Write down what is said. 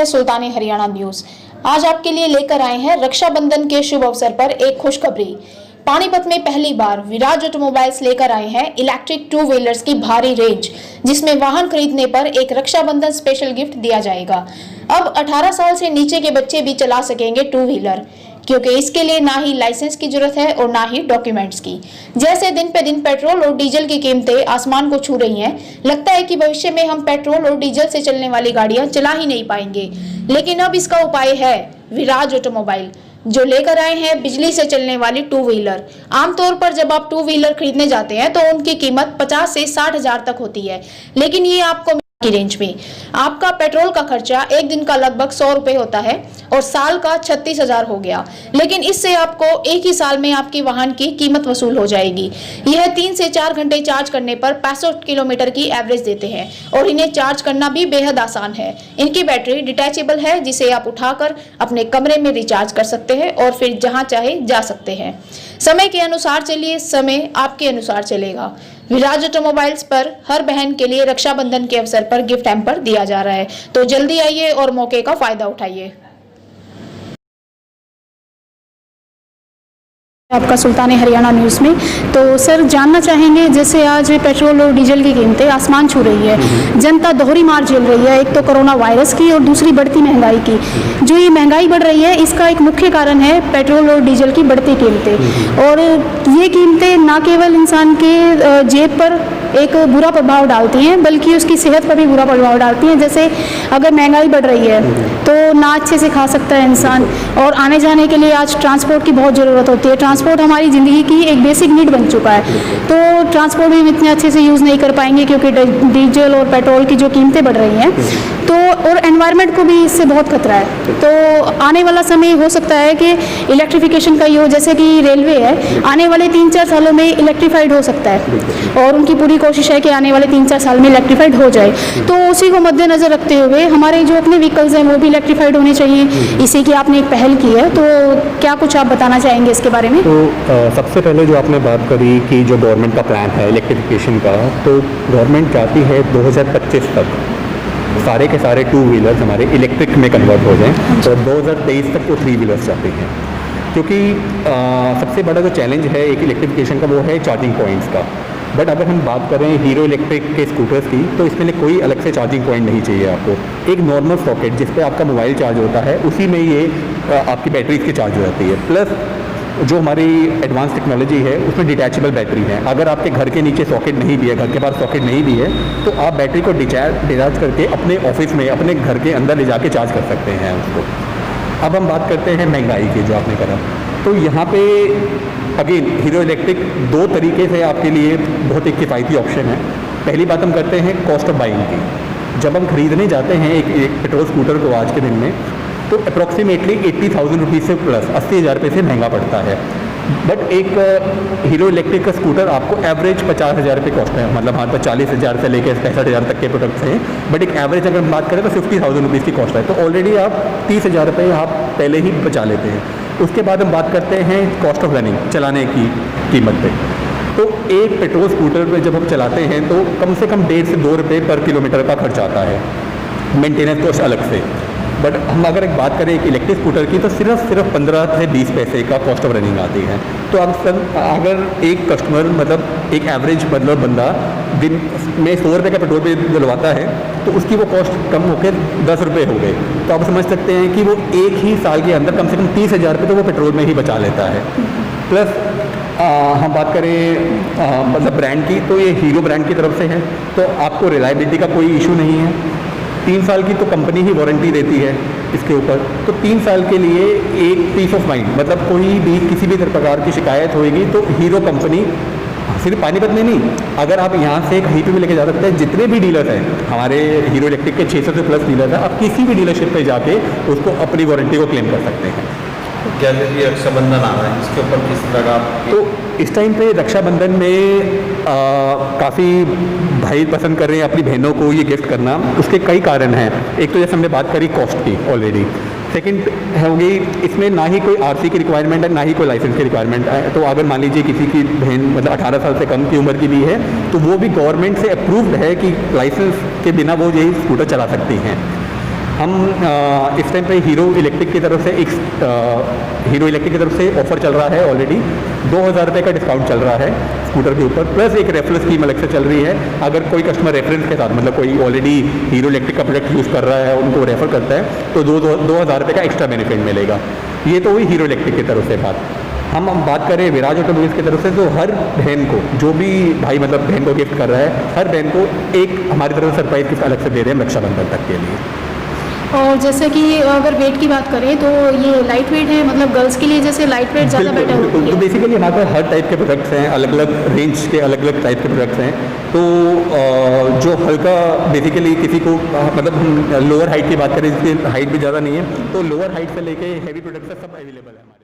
है सुल्तानी हरियाणा न्यूज। आज आपके लिए लेकर आए हैं रक्षाबंधन के शुभ अवसर पर एक खुशखबरी। पानीपत में पहली बार विराज ऑटोमोबाइल्स लेकर आए हैं इलेक्ट्रिक टू व्हीलर्स की भारी रेंज, जिसमें वाहन खरीदने पर एक रक्षाबंधन स्पेशल गिफ्ट दिया जाएगा। अब 18 साल से नीचे के बच्चे भी चला सकेंगे टू व्हीलर, क्योंकि इसके लिए ना ही लाइसेंस की जरूरत है और ना ही डॉक्यूमेंट्स की। जैसे दिन पे दिन पेट्रोल और डीजल की कीमतें आसमान को छू रही हैं, लगता है कि भविष्य में हम पेट्रोल और डीजल से चलने वाली गाड़ियां चला ही नहीं पाएंगे। लेकिन अब इसका उपाय है विराज ऑटोमोबाइल, जो लेकर आए हैं बिजली से चलने वाली टू व्हीलर। आमतौर पर जब आप टू व्हीलर खरीदने जाते हैं तो उनकी कीमत 50 से 60 हजार तक होती है, लेकिन ये आपको की रेंज में आपका पेट्रोल का खर्चा एक दिन का लगभग 100 रुपए होता है और साल का 36,000 हो गया। लेकिन इससे आपको एक ही साल में आपकी वाहन की कीमत वसूल हो जाएगी। यह 3 से 4 घंटे चार्ज करने पर 65 किलोमीटर की एवरेज देते हैं और इन्हें चार्ज करना भी बेहद आसान है। इनकी बैटरी डिटैचेबल है, जिसे आप उठाकर अपने कमरे में रिचार्ज कर सकते हैं और फिर जहां चाहे जा सकते हैं। समय के अनुसार चलिए, समय आपके अनुसार चलेगा। विराज ऑटोमोबाइल्स पर हर बहन के लिए रक्षाबंधन के अवसर पर गिफ्ट हैम्पर दिया जा रहा है, तो जल्दी आइए और मौके का फायदा उठाइए। आपका सुल्तानी हरियाणा न्यूज़ में। तो सर, जानना चाहेंगे, जैसे आज पेट्रोल और डीजल की कीमतें आसमान छू रही है, जनता दोहरी मार झेल रही है, एक तो कोरोना वायरस की और दूसरी बढ़ती महंगाई की। जो ये महंगाई बढ़ रही है, इसका एक मुख्य कारण है पेट्रोल और डीजल की बढ़ती कीमतें। और ये कीमतें ना केवल इंसान के जेब पर एक बुरा प्रभाव डालती हैं, बल्कि उसकी सेहत पर भी बुरा प्रभाव डालती हैं। जैसे अगर महंगाई बढ़ रही है तो ना अच्छे से खा सकता है इंसान, और आने जाने के लिए आज ट्रांसपोर्ट की बहुत ज़रूरत होती है। ट्रांसपोर्ट हमारी ज़िंदगी की एक बेसिक नीड बन चुका है, तो ट्रांसपोर्ट भी हम इतने अच्छे से यूज़ नहीं कर पाएंगे क्योंकि डीजल और पेट्रोल की जो कीमतें बढ़ रही हैं। तो और एनवायरनमेंट को भी इससे बहुत खतरा है। तो आने वाला समय हो सकता है कि इलेक्ट्रिफिकेशन का ही हो, जैसे कि रेलवे है, आने वाले 3-4 सालों में इलेक्ट्रीफाइड हो सकता है और उनकी पूरी कोशिश है कि आने वाले 3-4 साल में इलेक्ट्रीफाइड हो जाए। तो उसी को मद्देनज़र रखते हुए हमारे जो अपने व्हीकल्स हैं वो भी इलेक्ट्रीफाइड होने चाहिए। इसी की आपने एक पहल की है, तो क्या कुछ आप बताना चाहेंगे इसके बारे में? तो सबसे पहले जो आपने बात करी कि जो गवर्नमेंट का प्लान है इलेक्ट्रिफिकेशन का, तो गवर्नमेंट चाहती है 2025 तक सारे के सारे टू व्हीलर्स हमारे इलेक्ट्रिक में कन्वर्ट हो जाएं, और 2023 तक वो 3 व्हीलर्स चाहते हैं। क्योंकि सबसे बड़ा जो चैलेंज है एक इलेक्ट्रिफिकेशन का वो है चार्जिंग पॉइंट्स का। बट अगर हम बात करें हीरो इलेक्ट्रिक के स्कूटर्स की, तो इसमें कोई अलग से चार्जिंग पॉइंट नहीं चाहिए आपको। एक नॉर्मल सॉकेट जिस पे आपका मोबाइल चार्ज होता है, उसी में ये आपकी बैटरी की चार्ज हो जाती है। प्लस जो हमारी एडवांस टेक्नोलॉजी है उसमें डिटैचेबल बैटरी है। अगर आपके घर के नीचे सॉकेट नहीं भी है, घर के पास सॉकेट नहीं भी है, तो आप बैटरी को डिचार्ज करके अपने ऑफिस में, अपने घर के अंदर ले जाके चार्ज कर सकते हैं उसको। अब हम बात करते हैं महंगाई की, जो आपने करा, तो यहाँ पे अगेन हीरो इलेक्ट्रिक 2 तरीके से आपके लिए बहुत एक किफ़ायती ऑप्शन है। पहली बात हम करते हैं कॉस्ट ऑफ बाइंग की। जब हम खरीदने जाते हैं एक पेट्रोल स्कूटर को आज के दिन में, तो अप्रॉक्सीमेटली 80,000 रुपीज़ से प्लस 80,000 रुपये से महंगा पड़ता है। बट एक हीरो इलेक्ट्रिक का स्कूटर आपको एवरेज 50,000 रुपये कॉस्ट है, मतलब हाँ, तो 40,000 से लेकर 65,000 तक के प्रोडक्ट्स हैं। बट एक एवरेज अगर हम बात करें तो 50,000 रुपीज़ की कॉस्ट है, तो ऑलरेडी आप 30,000 रुपये आप पहले ही बचा लेते हैं। उसके बाद हम बात करते हैं कॉस्ट ऑफ रनिंग, चलाने की कीमत पे। तो एक पेट्रोल स्कूटर पे जब हम चलाते हैं तो कम से कम 1.5 से 2 रुपये पर किलोमीटर का खर्च आता है, मेंटेनेंस कॉस्ट अलग से। बट हम अगर एक बात करें एक इलेक्ट्रिक स्कूटर की, तो सिर्फ 15 से 20 पैसे का कॉस्ट ऑफ रनिंग आती है। तो अगर एक कस्टमर, मतलब एक एवरेज मतलब बंदा दिन में 100 रुपये का पेट्रोल पे डलवाता है, तो उसकी वो कॉस्ट कम होकर 10 रुपये हो गए। तो आप समझ सकते हैं कि वो एक ही साल के अंदर कम से कम 30,000 रुपये तो वो पेट्रोल में ही बचा लेता है। प्लस हम बात करें मतलब ब्रांड की, तो ये हीरो ब्रांड की तरफ से है, तो आपको रिलायबिलिटी का कोई इशू नहीं है। 3 साल की तो कंपनी ही वारंटी देती है इसके ऊपर, तो 3 साल के लिए एक पीस ऑफ माइंड, मतलब कोई भी किसी भी प्रकार की शिकायत होएगी तो हीरो कंपनी सिर्फ पानीपत में नहीं, अगर आप यहाँ से कहीं पे भी लेके जा सकते हैं। जितने भी डीलर्स हैं हमारे हीरो इलेक्ट्रिक के 600 से प्लस डीलर्स हैं, आप किसी भी डीलरशिप पे जाके उसको अपनी वारंटी को क्लेम कर सकते हैं। जैसे कि रक्षाबंधन आ रहा है, इसके ऊपर किस तरह का? तो इस टाइम पे रक्षाबंधन में काफ़ी भाई पसंद कर रहे हैं अपनी बहनों को ये गिफ्ट करना। उसके कई कारण हैं। एक तो जैसे हमने बात करी कॉस्ट की ऑलरेडी, सेकंड होगी इसमें ना ही कोई आरसी की रिक्वायरमेंट है, ना ही कोई लाइसेंस की रिक्वायरमेंट है। तो अगर मान लीजिए किसी की बहन मतलब 18 साल से कम की उम्र की भी है, तो वो भी गवर्नमेंट से अप्रूव्ड है कि लाइसेंस के बिना वो यही स्कूटर चला सकती हैं। हम इस टाइम पे हीरो इलेक्ट्रिक की तरफ से ऑफर चल रहा है ऑलरेडी। 2000 रुपये का डिस्काउंट चल रहा है स्कूटर के ऊपर, प्लस एक रेफरल स्कीम अलग से चल रही है। अगर कोई कस्टमर रेफरेंस के साथ, मतलब कोई ऑलरेडी हीरो इलेक्ट्रिक का प्रोडक्ट यूज़ कर रहा है, उनको रेफर करता है, तो 2000 रुपये का एक्स्ट्रा बेनिफिट मिलेगा। ये तो हुई हीरो इलेक्ट्रिक की तरफ से बात। हम बात करें विराज ऑटोमोबाइल्स की तरफ से, तो हर बहन को, जो भी भाई मतलब बहन को गिफ्ट कर रहा है, हर बहन को एक हमारी तरफ से सरप्राइज गिफ्ट अलग से दे रहे हैं रक्षाबंधन तक के लिए। और जैसे कि अगर वेट की बात करें तो ये लाइट वेट है, मतलब गर्ल्स के लिए जैसे लाइट वेट ज़्यादा बेटर होती तो है। बेसिकली हमारे पास हर टाइप के प्रोडक्ट्स हैं, अलग अलग रेंज के अलग अलग टाइप के प्रोडक्ट्स हैं। तो जो हल्का बेसिकली किसी को मतलब हम लोअर हाइट की बात करें, जिसकी हाइट भी ज़्यादा नहीं है, तो लोअर हाइट से लेके हैवी प्रोडक्ट्स सब अवेलेबल है हमारे।